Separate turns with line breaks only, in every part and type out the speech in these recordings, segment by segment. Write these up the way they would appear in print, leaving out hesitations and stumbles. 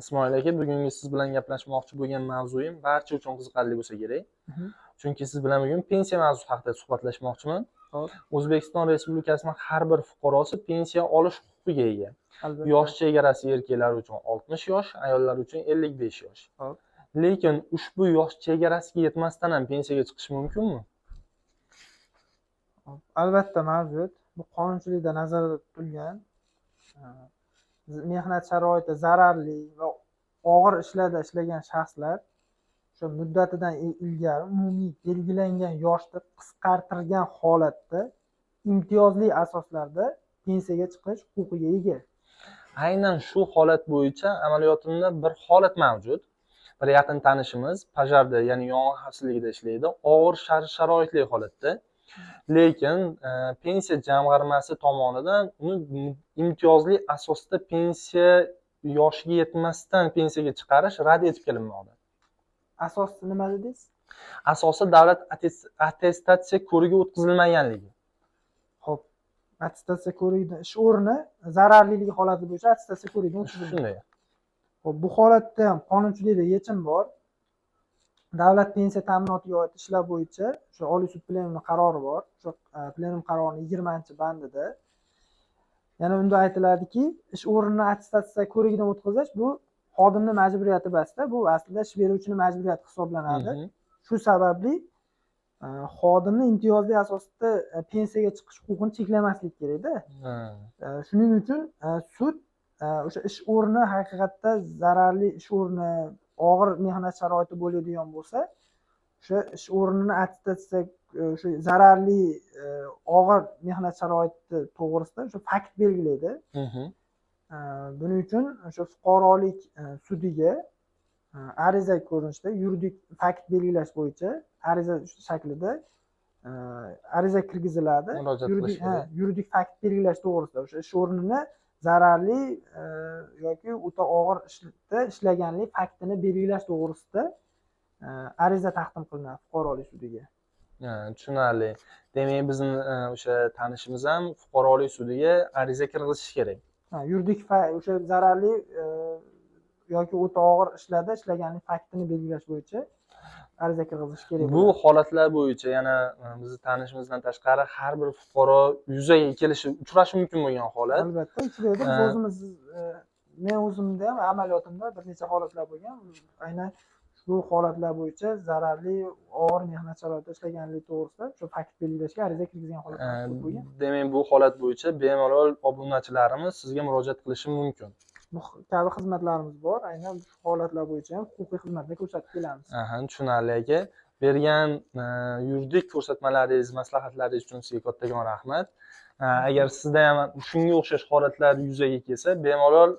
Ismoil aka, bugungi siz bilan gaplashmoqchi bo'lgan mavzuyim barcha uchun qiziqarli bo'lsa kerak. Chunki siz bilan bugun pensiya mavzusi haqida suhbatlashmoqchiman.
Hop,
O'zbekiston Respublikasining har bir fuqarosi pensiya olish huquqiga ega.
albatta.
Yosh chegarasi erkaklar uchun 60 yosh, ayollar uchun 55 yosh.
Hop.
Lekin ushbu yosh chegarasiga yetmasdan ham pensiyaga chiqish mumkinmi?
Albatta mavjud. Bu qonunchilikda nazarda tutilgan mehnat sharoiti zararli va og'ir ishlarda ishlagan shaxslar o'sha muddatidan ilgari umumiy belgilangan yoshni qisqartirgan holatda imtiyozli asoslarda pensiyaga chiqish huquqiga ega.
Aynan shu holat bo'yicha amaliyotimda bir holat mavjud. Bir yaqin tanishimiz pajarda, ya'ni yong'in xavfsizligida ishlaydi, og'ir sharoitli holatda. Lekin pensiya jamg'armasi tomonidan uni imtiyozli asosda pensiya yoshiga yetmasdan pensiyaga chiqarish rad etib kelinmoqda.
Asosi nima dedingiz?
Asosi davlat attestatsiya ko'rigi o'tkazilmaganligi.
Xo'p, attestatsiya ko'rigida ish o'rni zararliligi holati bo'yicha attestatsiya ko'rigidan o'tkazilgan.
Shunday.
Xo'p, bu holatda ham qonunchilikda yechim bor. Davlat pensiya ta'minotiga oid ishlar bo'yicha o'sha Oliy sud plenumi qarori bor. O'sha plenum qarorining 20-bandida yana unda aytiladiki, ish o'rnini attestatsiya ko'rigidan o'tkazish bu xodimning majburiyati emasda, bu aslida ish beruvchining majburiyati hisoblanadi. Shu sababli xodimni imtiyozli asosda pensiyaga chiqish huquqini cheklamaslik kerakda. Shuning uchun sud o'sha ish o'rni haqiqatda zararli ish o'rni, og'ir mehnat sharoiti bo'ladigan bo'lsa, o'sha ish o'rnini attestatsiya o'sha zararli og'ir mehnat sharoiti to'g'risida o'sha fakt belgilaydi. Buning uchun o'sha fuqarolik sudiga ariza ko'rinishida yuridik fakt belgilash bo'yicha ariza shaklida ariza kirgiziladi. Yuridik fakt belgilash to'g'risida o'sha ish o'rnini zararli yoki o'ta og'ir ishda ishlaganlik faktini belgilash to'g'risida ariza taqdim qilinadi fuqarolik sudiga.
Tushunarli. Demak, bizning o'sha tanishimiz ham fuqarolik sudiga ariza kirgizishi kerak.
Yuridik o'sha zararli yoki o'ta og'ir ishlarda ishlaganlik faktini belgilash bo'yicha ariza kirgizish kerak.
Bu holatlar bo'yicha yana bizning tanishimizdan tashqari har bir fuqaro yuzaga kelishi, uchrashi mumkin bo'lgan holat.
Albatta, uchraydi. Men o'zimda ham amaliyotimda bir necha holatlar bo'lgan. Aynan shu holatlar bo'yicha zararli og'ir mehnat sharoitida ishlaganlik to'g'risida shu fakt belgilashga ariza kirgizgan holatlar bo'lgan.
Demak, bu holat bo'yicha bemalol obunachilarimiz sizga murojaat qilishi mumkin.
Bu kabi xizmatlarimiz bor. Aynan shu holatlar bo'yicha ham huquqiy xizmatni ko'rsatib kelamiz.
Tushunarli aka. Bergan yuridik ko'rsatmalaringiz, maslahatlaringiz uchun sizga kattakon rahmat. Agar sizda ham shunga o'xshash holatlar yuzaga kelsa, bemalol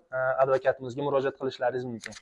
advokatimizga murojaat qilishlaringiz mumkin.